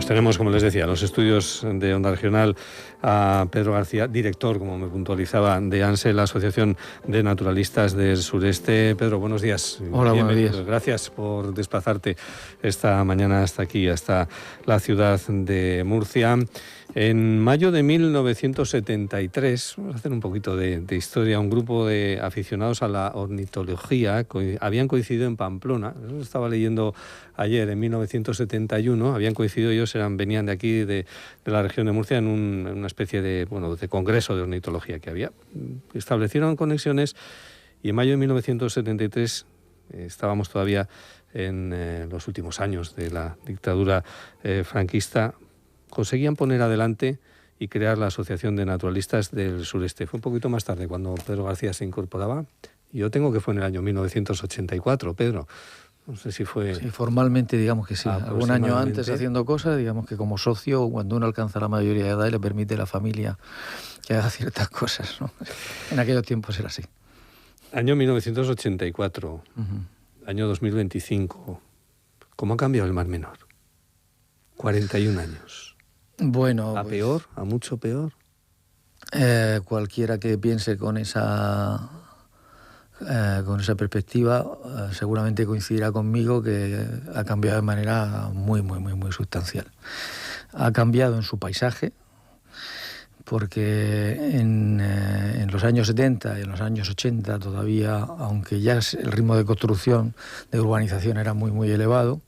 Pues tenemos, como les decía, los estudios de Onda Regional a Pedro García, director, como me puntualizaba, de ANSE, la Asociación de Naturalistas del Sureste. Pedro, buenos días. Hola, buenos días. Gracias por desplazarte esta mañana hasta aquí, hasta la ciudad de Murcia. En mayo de 1973, vamos a hacer un poquito de historia, un grupo de aficionados a la ornitología habían coincidido en Pamplona. Estaba leyendo ayer, en 1971, habían coincidido ellos, venían de aquí, de la región de Murcia, en una especie de congreso de ornitología que había. Establecieron conexiones y en mayo de 1973 estábamos todavía en los últimos años de la dictadura franquista. Conseguían poner adelante y crear la Asociación de Naturalistas del Sureste. Fue un poquito más tarde cuando Pedro García se incorporaba. Yo tengo que fue en el año 1984, Pedro. No sé si fue... Sí, formalmente digamos que sí. Algún año antes haciendo cosas, digamos que como socio, cuando uno alcanza la mayoría de edad y le permite a la familia que haga ciertas cosas, ¿no? En aquellos tiempos era así. Año 1984, año 2025. ¿Cómo ha cambiado el Mar Menor? 41 años. Bueno, ¿A peor? ¿A mucho peor? Cualquiera que piense con esa perspectiva seguramente coincidirá conmigo que ha cambiado de manera muy sustancial. Ha cambiado en su paisaje, porque en los años 70 y en los años 80 todavía, aunque ya el ritmo de construcción, de urbanización era muy elevado,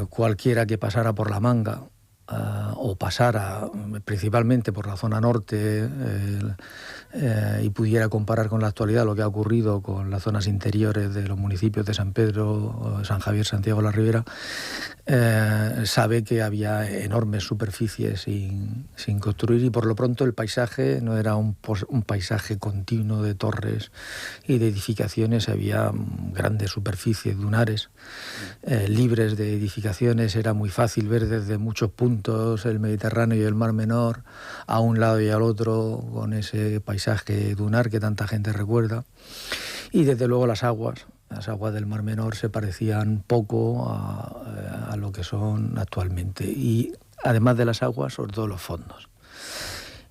cualquiera que pasara por La Manga o pasara principalmente por la zona norte y pudiera comparar con la actualidad lo que ha ocurrido con las zonas interiores de los municipios de San Pedro, San Javier, Santiago de la Ribera, sabe que había enormes superficies sin construir, y por lo pronto el paisaje no era un paisaje continuo de torres y de edificaciones. Había grandes superficies dunares libres de edificaciones. Era muy fácil ver desde muchos puntos el Mediterráneo y el Mar Menor a un lado y al otro, con ese paisaje dunar que tanta gente recuerda. Y desde luego las aguas del Mar Menor se parecían poco a lo que son actualmente. Y además de las aguas, sobre todo los fondos.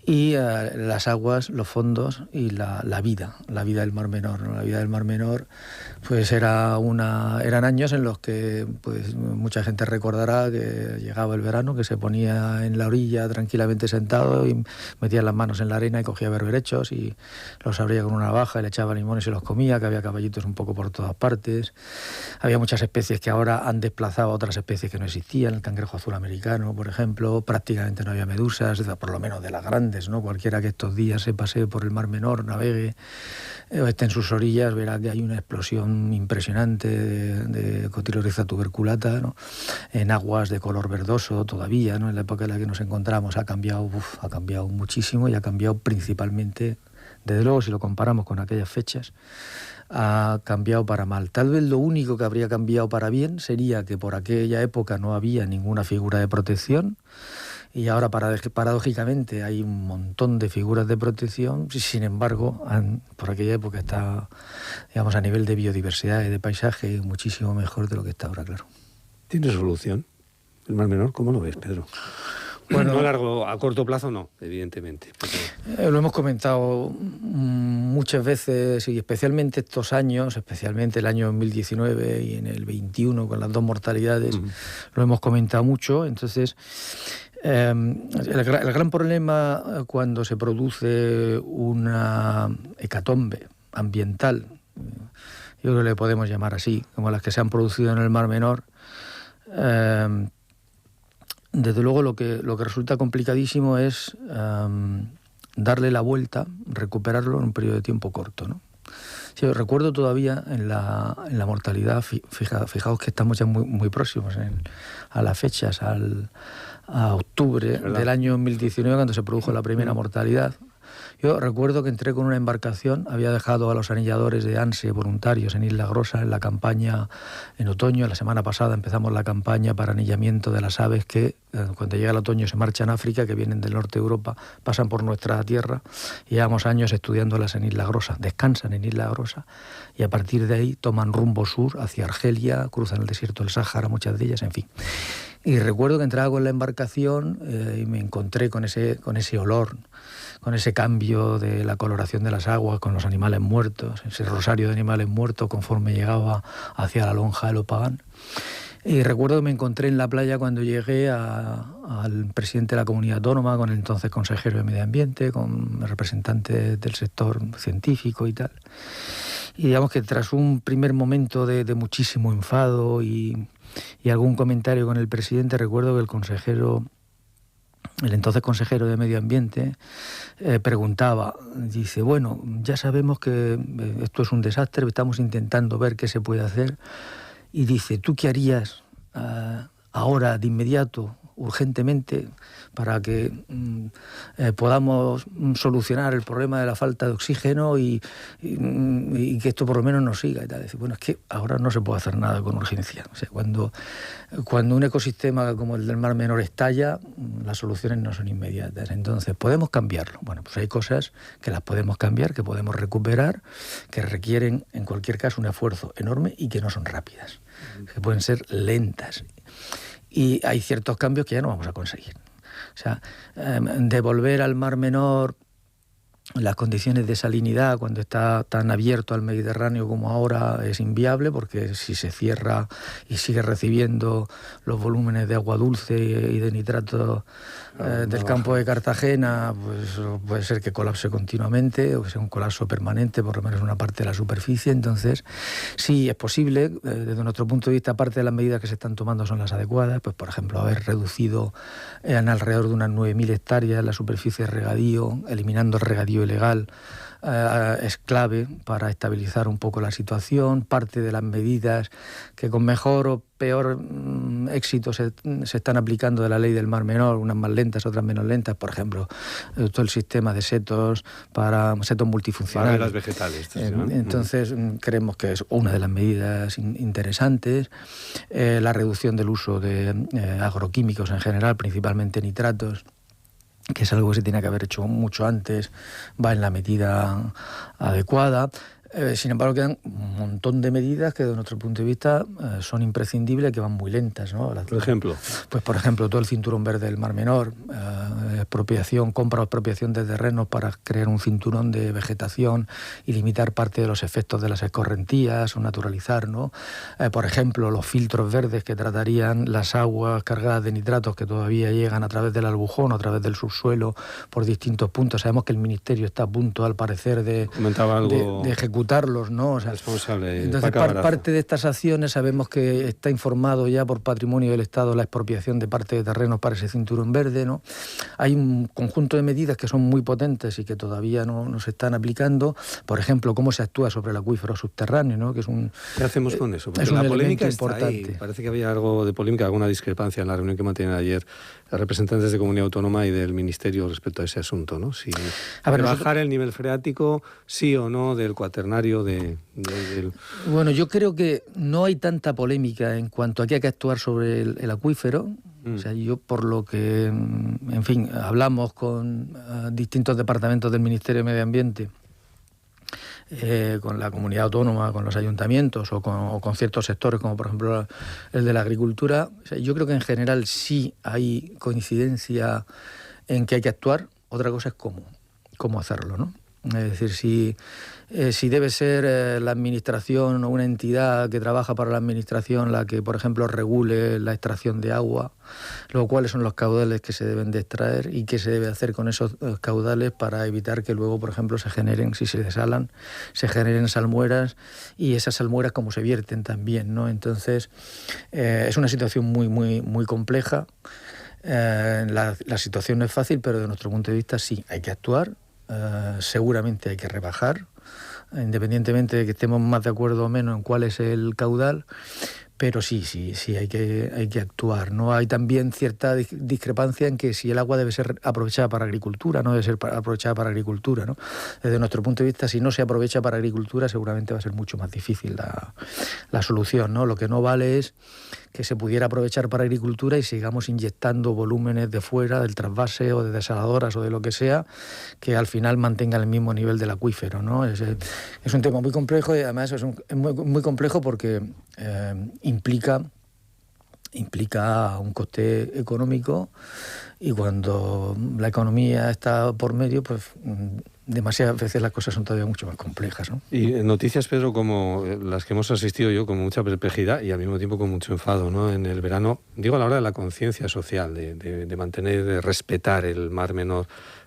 Y las aguas, los fondos y la vida del Mar Menor, ¿no? La vida del Mar Menor, pues eran años en los que pues mucha gente recordará que llegaba el verano, que se ponía en la orilla tranquilamente sentado y metía las manos en la arena y cogía berberechos y los abría con una navaja y le echaba limones y los comía, que había caballitos un poco por todas partes. Había muchas especies que ahora han desplazado a otras especies que no existían, el cangrejo azul americano, por ejemplo. Prácticamente no había medusas, por lo menos de las grandes, ¿no? Cualquiera que estos días se pasee por el Mar Menor, navegue o esté en sus orillas, verá que hay una explosión impresionante de Cotyloryza tuberculata, ¿no? En aguas de color verdoso todavía, ¿no? En la época en la que nos encontramos ha cambiado muchísimo, y ha cambiado principalmente, desde luego si lo comparamos con aquellas fechas, ha cambiado para mal. Tal vez lo único que habría cambiado para bien sería que por aquella época no había ninguna figura de protección, y ahora paradójicamente hay un montón de figuras de protección. Sin embargo, por aquella época está, digamos, a nivel de biodiversidad y de paisaje muchísimo mejor de lo que está ahora, claro. ¿Tiene solución el Mar Menor? ¿Cómo lo ves, Pedro? Bueno, a corto plazo no, evidentemente. Lo hemos comentado muchas veces, y especialmente estos años, especialmente el año 2019 y en el 21 con las dos mortalidades, lo hemos comentado mucho. Entonces, el gran problema cuando se produce una hecatombe ambiental, yo creo que le podemos llamar así, como las que se han producido en el Mar Menor, desde luego lo que resulta complicadísimo es darle la vuelta, recuperarlo en un periodo de tiempo corto, ¿no? Sí, recuerdo todavía en la mortalidad, fijaos que estamos ya muy próximos a las fechas, a octubre del año 2019, cuando se produjo la primera mortalidad. Yo recuerdo que entré con una embarcación, había dejado a los anilladores de ANSE voluntarios en Isla Grosa en la campaña en otoño. La semana pasada empezamos la campaña para anillamiento de las aves que cuando llega el otoño se marchan a África, que vienen del norte de Europa, pasan por nuestra tierra, y llevamos años estudiándolas en Isla Grosa, descansan en Isla Grosa y a partir de ahí toman rumbo sur hacia Argelia, cruzan el desierto del Sáhara, muchas de ellas, en fin. Y recuerdo que entraba con la embarcación y me encontré con ese olor, con ese cambio de la coloración de las aguas, con los animales muertos, ese rosario de animales muertos conforme llegaba hacia la lonja de Lopagán. Y recuerdo que me encontré en la playa cuando llegué al presidente de la comunidad autónoma, con el entonces consejero de Medio Ambiente, con representantes del sector científico y tal. Y digamos que tras un primer momento de muchísimo enfado y algún comentario con el presidente, recuerdo que el entonces consejero de Medio Ambiente preguntaba, dice, bueno, ya sabemos que esto es un desastre, estamos intentando ver qué se puede hacer, y dice, ¿tú qué harías ahora, de inmediato, urgentemente, para que podamos solucionar el problema de la falta de oxígeno y que esto por lo menos no siga? Y tal. Dice, bueno, es que ahora no se puede hacer nada con urgencia. O sea, cuando un ecosistema como el del Mar Menor estalla, las soluciones no son inmediatas. Entonces, ¿podemos cambiarlo? Bueno, pues hay cosas que las podemos cambiar, que podemos recuperar, que requieren, en cualquier caso, un esfuerzo enorme y que no son rápidas, que pueden ser lentas. Y hay ciertos cambios que ya no vamos a conseguir. O sea, devolver al Mar Menor las condiciones de salinidad cuando está tan abierto al Mediterráneo como ahora es inviable, porque si se cierra y sigue recibiendo los volúmenes de agua dulce y de nitrato del campo de Cartagena, pues puede ser que colapse continuamente o que sea un colapso permanente, por lo menos en una parte de la superficie. Entonces, sí, es posible, desde nuestro punto de vista, parte de las medidas que se están tomando son las adecuadas, pues por ejemplo, haber reducido en alrededor de unas 9.000 hectáreas la superficie de regadío, eliminando el regadío ilegal, es clave para estabilizar un poco la situación. Parte de las medidas que con mejor o peor éxito se están aplicando de la ley del Mar Menor, unas más lentas, otras menos lentas, por ejemplo, todo el sistema de setos multifuncionales. Barreras vegetales. Entonces, creemos que es una de las medidas interesantes. La reducción del uso de agroquímicos en general, principalmente nitratos, que es algo que se tiene que haber hecho mucho antes, va en la medida adecuada. Sin embargo, quedan un montón de medidas que, desde nuestro punto de vista, son imprescindibles y que van muy lentas, ¿no? Por ejemplo. Pues, por ejemplo, todo el cinturón verde del Mar Menor, compra o expropiación de terrenos para crear un cinturón de vegetación y limitar parte de los efectos de las escorrentías o naturalizar, ¿no? Por ejemplo, los filtros verdes que tratarían las aguas cargadas de nitratos que todavía llegan a través del Albujón o a través del subsuelo por distintos puntos. Sabemos que el Ministerio está a punto, al parecer, de ejecutarlos, ¿no? O sea, responsable. Entonces, parte de estas acciones sabemos que está informado ya por Patrimonio del Estado la expropiación de parte de terrenos para ese cinturón verde, ¿no? Hay un conjunto de medidas que son muy potentes y que todavía no se están aplicando. Por ejemplo, cómo se actúa sobre el acuífero subterráneo, ¿no? Que es ¿Qué hacemos con eso? Porque es la un polémica elemento está ahí. importante. Parece que había algo de polémica, alguna discrepancia en la reunión que mantienen ayer los representantes de Comunidad Autónoma y del Ministerio respecto a ese asunto, ¿no? Si bajar el nivel freático, sí o no, del cuaternario del... Bueno, yo creo que no hay tanta polémica en cuanto a que hay que actuar sobre el acuífero. O sea, yo, por lo que, en fin, hablamos con distintos departamentos del Ministerio de Medio Ambiente, con la comunidad autónoma, con los ayuntamientos o con ciertos sectores, como por ejemplo el de la agricultura, o sea, yo creo que en general sí hay coincidencia en que hay que actuar. Otra cosa es cómo hacerlo, ¿no? Es decir, si debe ser la administración o una entidad que trabaja para la administración la que, por ejemplo, regule la extracción de agua, luego cuáles son los caudales que se deben de extraer y qué se debe hacer con esos caudales para evitar que luego, por ejemplo, se generen, si se desalan, se generen salmueras, y esas salmueras cómo se vierten también, ¿no? Entonces, es una situación muy, muy, muy compleja. La situación no es fácil, pero desde nuestro punto de vista sí, hay que actuar. Seguramente hay que rebajar, independientemente de que estemos más de acuerdo o menos en cuál es el caudal, pero sí hay que actuar, ¿no? Hay también cierta discrepancia en que si el agua debe ser aprovechada para agricultura, no debe ser aprovechada para agricultura, ¿no? Desde nuestro punto de vista, si no se aprovecha para agricultura, seguramente va a ser mucho más difícil la solución, ¿no? Lo que no vale es que se pudiera aprovechar para agricultura y sigamos inyectando volúmenes de fuera, del trasvase o de desaladoras o de lo que sea, que al final mantengan el mismo nivel del acuífero, ¿no? Es un tema muy complejo, y además es muy complejo porque implica implica un coste económico, y cuando la economía está por medio, pues demasiadas veces las cosas son todavía mucho más complejas, ¿no? Y noticias, Pedro, como las que hemos asistido yo, con mucha perplejidad y al mismo tiempo con mucho enfado, ¿no? En el verano, digo a la hora de la conciencia social, de mantener, de respetar el Mar Menor,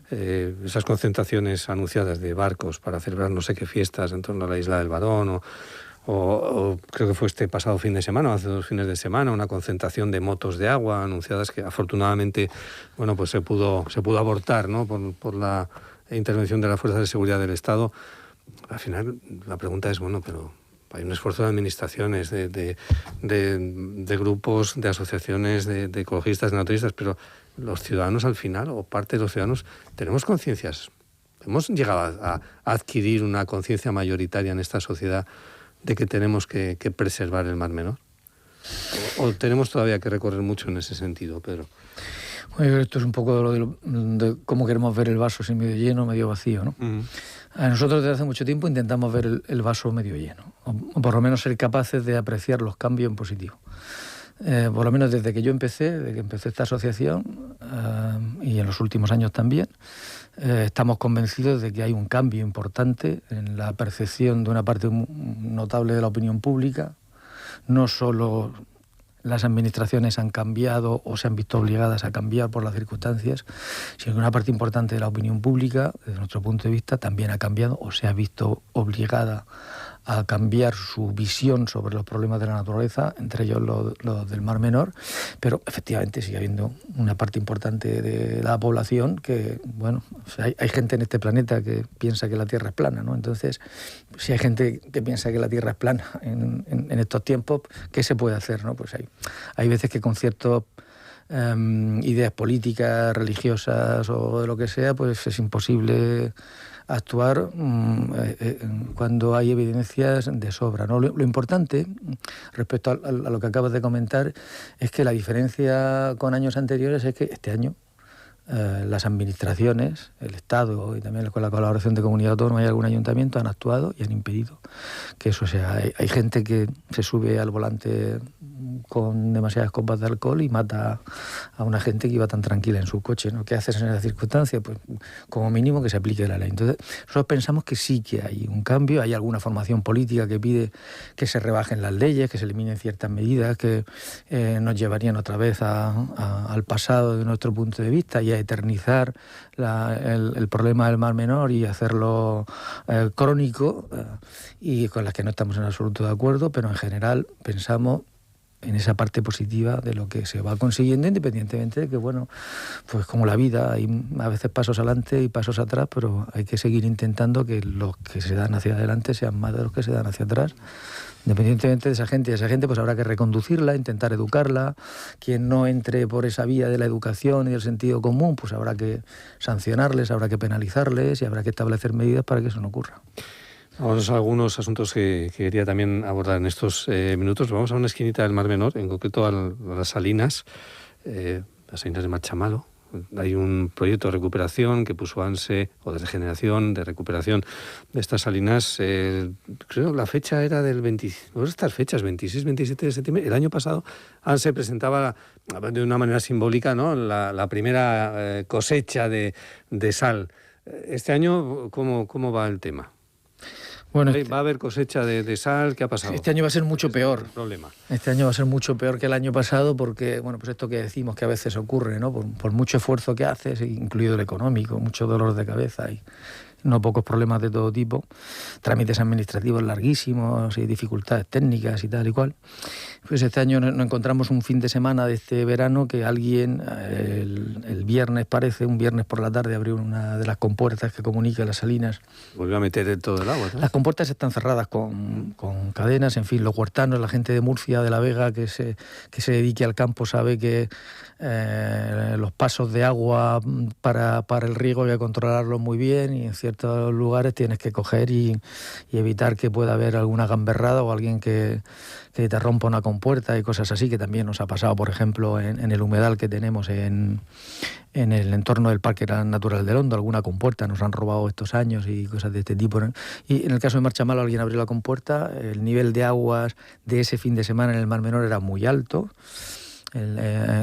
esas concentraciones anunciadas de barcos para celebrar no sé qué fiestas en torno a la Isla del Barón, o creo que fue este pasado fin de semana, o hace 2 fines de semana, una concentración de motos de agua anunciadas que afortunadamente, bueno, pues se pudo abortar, ¿no? Por la intervención de las fuerzas de seguridad del Estado. Al final la pregunta es, bueno, pero hay un esfuerzo de administraciones, de grupos, de asociaciones, de ecologistas, de naturistas, pero los ciudadanos al final, o parte de los ciudadanos, tenemos conciencias. Hemos llegado a adquirir una conciencia mayoritaria en esta sociedad de que tenemos que preservar el Mar Menor. ¿O tenemos todavía que recorrer mucho en ese sentido, Pedro? Bueno, esto es un poco de cómo queremos ver el vaso, si medio lleno o medio vacío, ¿no? Nosotros desde hace mucho tiempo intentamos ver el vaso medio lleno, o por lo menos ser capaces de apreciar los cambios en positivo. Por lo menos desde que empecé esta asociación, y en los últimos años también, estamos convencidos de que hay un cambio importante en la percepción de una parte notable de la opinión pública. No solo las administraciones han cambiado o se han visto obligadas a cambiar por las circunstancias, sino que una parte importante de la opinión pública, desde nuestro punto de vista, también ha cambiado o se ha visto obligada a cambiar su visión sobre los problemas de la naturaleza, entre ellos los del Mar Menor, pero efectivamente sigue habiendo una parte importante de la población que, bueno, o sea, hay gente en este planeta que piensa que la Tierra es plana, ¿no? Entonces, si hay gente que piensa que la Tierra es plana en estos tiempos, ¿qué se puede hacer, no? Pues hay veces que con ciertas ideas políticas, religiosas o de lo que sea, pues es imposible actuar cuando hay evidencias de sobra, ¿no? Lo importante, respecto a lo que acabas de comentar, es que la diferencia con años anteriores es que este año las administraciones, el Estado y también con la colaboración de comunidad autónoma y algún ayuntamiento han actuado y han impedido que eso sea. Hay gente que se sube al volante con demasiadas copas de alcohol y mata a una gente que iba tan tranquila en su coche, ¿no? ¿Qué haces en esa circunstancia? Pues como mínimo que se aplique la ley. Entonces nosotros pensamos que sí que hay un cambio, hay alguna formación política que pide que se rebajen las leyes, que se eliminen ciertas medidas que nos llevarían otra vez al pasado de nuestro punto de vista y a eternizar el problema del Mar Menor y hacerlo crónico, y con las que no estamos en absoluto de acuerdo, pero en general pensamos en esa parte positiva de lo que se va consiguiendo, independientemente de que, bueno, pues como la vida, hay a veces pasos adelante y pasos atrás, pero hay que seguir intentando que los que se dan hacia adelante sean más de los que se dan hacia atrás. Independientemente de esa gente, pues habrá que reconducirla, intentar educarla. Quien no entre por esa vía de la educación y del sentido común, pues habrá que sancionarles, habrá que penalizarles y habrá que establecer medidas para que eso no ocurra. Vamos a algunos asuntos que quería también abordar en estos minutos. Vamos a una esquinita del Mar Menor, en concreto a las Salinas de Marchamalo. Hay un proyecto de recuperación que puso ANSE, o de regeneración, de recuperación de estas salinas. Creo que la fecha era del 26, 27 de septiembre. El año pasado ANSE presentaba de una manera simbólica, ¿no?, la primera cosecha de sal. Este año, ¿cómo va el tema? Bueno, ¿va a haber cosecha de sal? ¿Qué ha pasado? Este año va a ser mucho peor. Este año va a ser mucho peor que el año pasado porque, bueno, pues esto que decimos que a veces ocurre, ¿no? Por mucho esfuerzo que haces, incluido el económico, mucho dolor de cabeza y no pocos problemas de todo tipo, trámites administrativos larguísimos y dificultades técnicas y tal y cual. Pues este año nos encontramos un fin de semana de este verano que alguien, el viernes un viernes por la tarde, abrió una de las compuertas que comunica las salinas. Volvió a meter todo el agua, ¿no? Las compuertas están cerradas con cadenas, en fin, los huertanos, la gente de Murcia, de La Vega, que se dedique al campo, sabe que los pasos de agua para el riego hay que controlarlos muy bien, y en ciertos lugares tienes que coger y evitar que pueda haber alguna gamberrada o alguien que te rompa una compuerta y cosas así, que también nos ha pasado, por ejemplo, en el humedal que tenemos en el entorno del Parque Natural del Hondo. Alguna compuerta nos han robado estos años y cosas de este tipo, ¿no? Y en el caso de Marchamalo, alguien abrió la compuerta, el nivel de aguas de ese fin de semana en el Mar Menor era muy alto.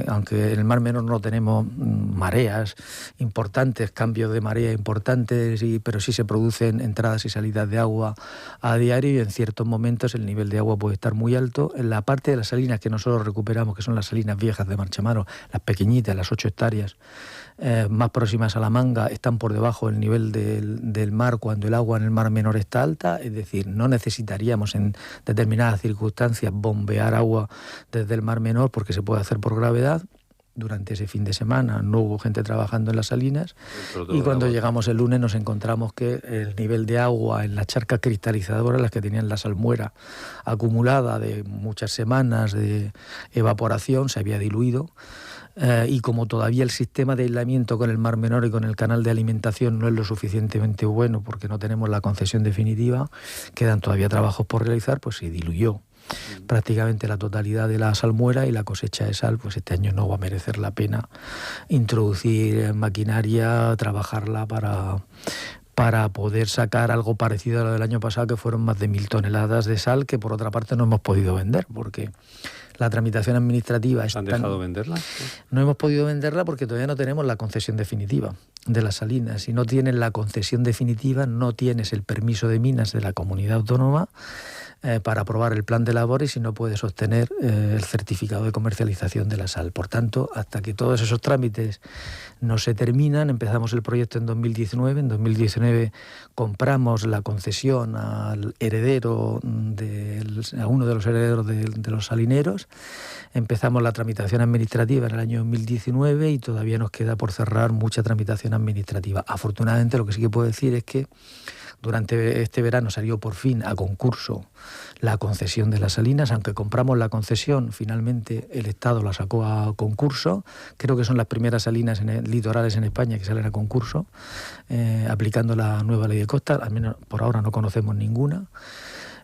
Aunque en el Mar Menor no tenemos mareas importantes, cambios de marea importantes, pero sí se producen entradas y salidas de agua a diario, y en ciertos momentos el nivel de agua puede estar muy alto. En la parte de las salinas que nosotros recuperamos, que son las salinas viejas de Marchamaro, las pequeñitas, las 8 hectáreas, más próximas a la Manga, están por debajo del nivel del mar cuando el agua en el Mar Menor está alta, es decir, no necesitaríamos en determinadas circunstancias bombear agua desde el Mar Menor porque se puede hacer por gravedad. Durante ese fin de semana no hubo gente trabajando en las salinas, y cuando llegamos el lunes nos encontramos que el nivel de agua en las charcas cristalizadoras, las que tenían la salmuera acumulada de muchas semanas de evaporación, se había diluido. Y como todavía el sistema de aislamiento con el Mar Menor y con el canal de alimentación no es lo suficientemente bueno porque no tenemos la concesión definitiva, quedan todavía trabajos por realizar, pues se diluyó prácticamente la totalidad de la salmuera, y la cosecha de sal, pues este año no va a merecer la pena introducir maquinaria, trabajarla para poder sacar algo parecido a lo del año pasado, que fueron más de 1.000 toneladas de sal, que por otra parte no hemos podido vender, porque la tramitación administrativa... ¿Han dejado venderla? No hemos podido venderla porque todavía no tenemos la concesión definitiva de las salinas. Si no tienes la concesión definitiva, no tienes el permiso de minas de la comunidad autónoma para aprobar el plan de labores, y no puedes obtener el certificado de comercialización de la sal. Por tanto, hasta que todos esos trámites no se terminan, empezamos el proyecto en 2019. En 2019 compramos la concesión al heredero, a uno de los herederos de los salineros. Empezamos la tramitación administrativa en el año 2019 y todavía nos queda por cerrar mucha tramitación administrativa. Afortunadamente, lo que sí que puedo decir es que durante este verano salió por fin a concurso la concesión de las salinas. Aunque compramos la concesión, finalmente el Estado la sacó a concurso. Creo que son las primeras salinas litorales en España que salen a concurso, aplicando la nueva ley de costas. Al menos por ahora no conocemos ninguna.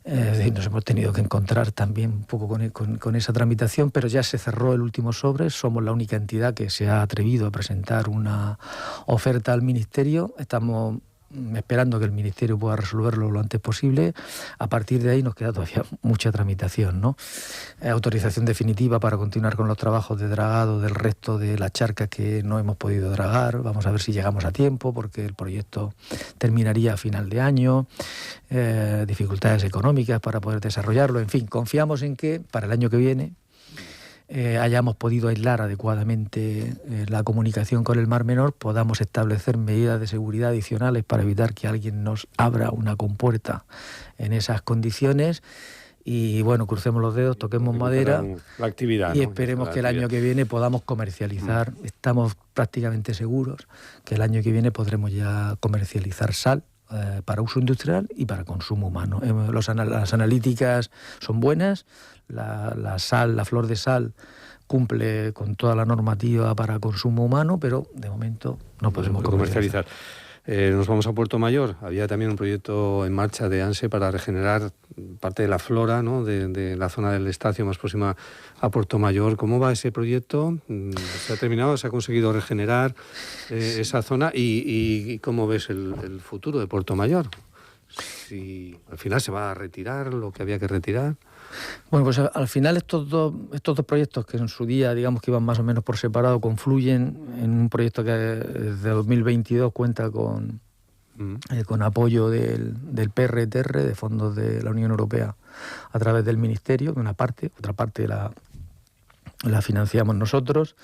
Nos hemos tenido que encontrar también un poco con esa tramitación, pero ya se cerró el último sobre. Somos la única entidad que se ha atrevido a presentar una oferta al Ministerio. Estamos esperando que el Ministerio pueda resolverlo lo antes posible. A partir de ahí nos queda todavía mucha tramitación, ¿no? Autorización definitiva para continuar con los trabajos de dragado del resto de las charcas que no hemos podido dragar. Vamos a ver si llegamos a tiempo, porque el proyecto terminaría a final de año. Dificultades económicas para poder desarrollarlo. En fin, confiamos en que para el año que viene hayamos podido aislar adecuadamente la comunicación con el Mar Menor, podamos establecer medidas de seguridad adicionales para evitar que alguien nos abra una compuerta en esas condiciones. Y bueno, crucemos los dedos, toquemos madera la actividad, y ¿no? esperemos que el año que viene podamos comercializar. Estamos prácticamente seguros que el año que viene podremos ya comercializar sal para uso industrial y para consumo humano. Las analíticas son buenas, la sal, la flor de sal cumple con toda la normativa para consumo humano, pero de momento no podemos comercializar. Nos vamos a Puerto Mayor. Había también un proyecto en marcha de ANSE para regenerar parte de la flora, ¿no?, de la zona del Estacio más próxima a Puerto Mayor. ¿Cómo va ese proyecto? ¿Se ha terminado? ¿Se ha conseguido regenerar esa zona? ¿Y cómo ves el futuro de Puerto Mayor? Si al final se va a retirar lo que había que retirar. Bueno, pues al final estos dos proyectos, que en su día digamos que iban más o menos por separado, confluyen en un proyecto que desde 2022 cuenta con apoyo del PRTR, de fondos de la Unión Europea, a través del Ministerio, de una parte. Otra parte la financiamos nosotros,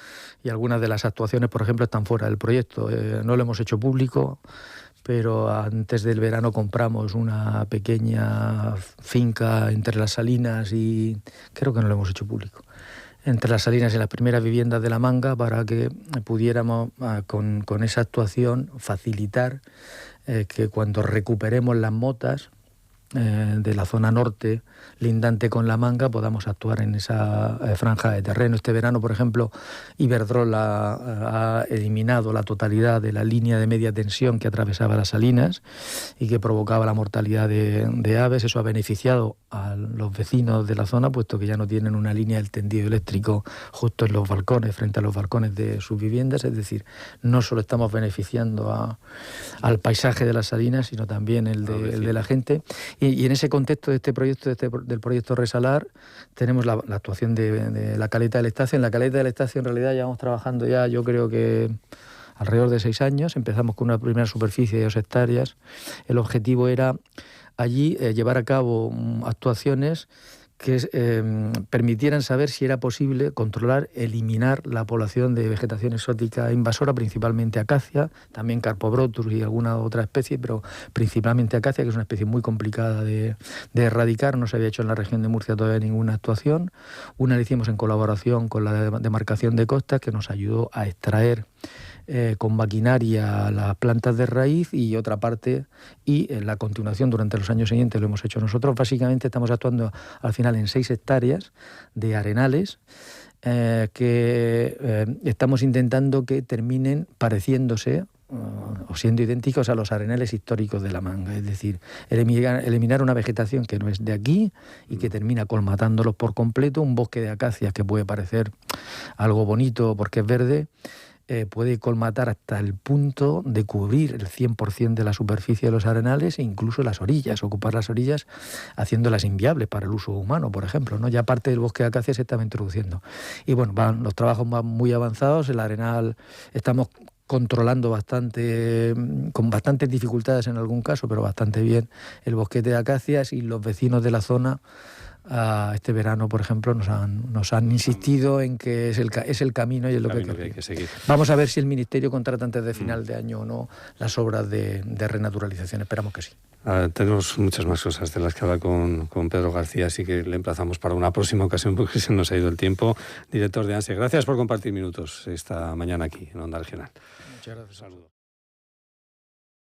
y algunas de las actuaciones, por ejemplo, están fuera del proyecto. No lo hemos hecho público, pero antes del verano compramos una pequeña finca entre las Salinas y... creo que no lo hemos hecho público. Entre las Salinas y las primeras viviendas de la Manga, para que pudiéramos con esa actuación facilitar que cuando recuperemos las motas de la zona norte lindante con la Manga podamos actuar en esa franja de terreno. Este verano, por ejemplo, Iberdrola ha eliminado la totalidad de la línea de media tensión que atravesaba las Salinas y que provocaba la mortalidad de aves. Eso ha beneficiado a los vecinos de la zona, puesto que ya no tienen una línea del tendido eléctrico justo en los balcones, frente a los balcones de sus viviendas. Es decir, no solo estamos beneficiando al paisaje de las Salinas, sino también el de la gente. Y en ese contexto de este proyecto, del proyecto Resalar, tenemos la actuación de la caleta del Estacio. En la caleta del Estacio en realidad llevamos trabajando ya, yo creo que alrededor de 6 años. Empezamos con una primera superficie de 2 hectáreas. El objetivo era allí llevar a cabo actuaciones que permitieran saber si era posible controlar, eliminar la población de vegetación exótica invasora, principalmente acacia, también Carpobrotus y alguna otra especie, pero principalmente acacia, que es una especie muy complicada de erradicar. No se había hecho en la región de Murcia todavía ninguna actuación. Una la hicimos en colaboración con la demarcación de costas, que nos ayudó a extraer con maquinaria las plantas de raíz, y otra parte, y en la continuación durante los años siguientes lo hemos hecho nosotros. Básicamente estamos actuando al final en 6 hectáreas de arenales que estamos intentando que terminen pareciéndose o siendo idénticos a los arenales históricos de La Manga, es decir, eliminar una vegetación que no es de aquí y que termina colmatándolos por completo. Un bosque de acacias que puede parecer algo bonito porque es verde, puede colmatar hasta el punto de cubrir el 100% de la superficie de los arenales e incluso las orillas, ocupar las orillas haciéndolas inviables para el uso humano, por ejemplo, ¿no? Ya parte del bosque de acacias se estaba introduciendo. Y bueno, los trabajos van muy avanzados. El arenal estamos controlando bastante, con bastantes dificultades en algún caso, pero bastante bien, el bosquete de acacias, y los vecinos de la zona este verano, por ejemplo, nos han insistido en que es el camino y es lo que hay que seguir. Vamos a ver si el Ministerio contrata antes de final de año o no las obras de renaturalización. Esperamos que sí. Tenemos muchas más cosas de las que hablar con Pedro García, así que le emplazamos para una próxima ocasión porque se nos ha ido el tiempo. Director de ANSE, gracias por compartir minutos esta mañana aquí en Onda Regional. Muchas gracias. Saludos.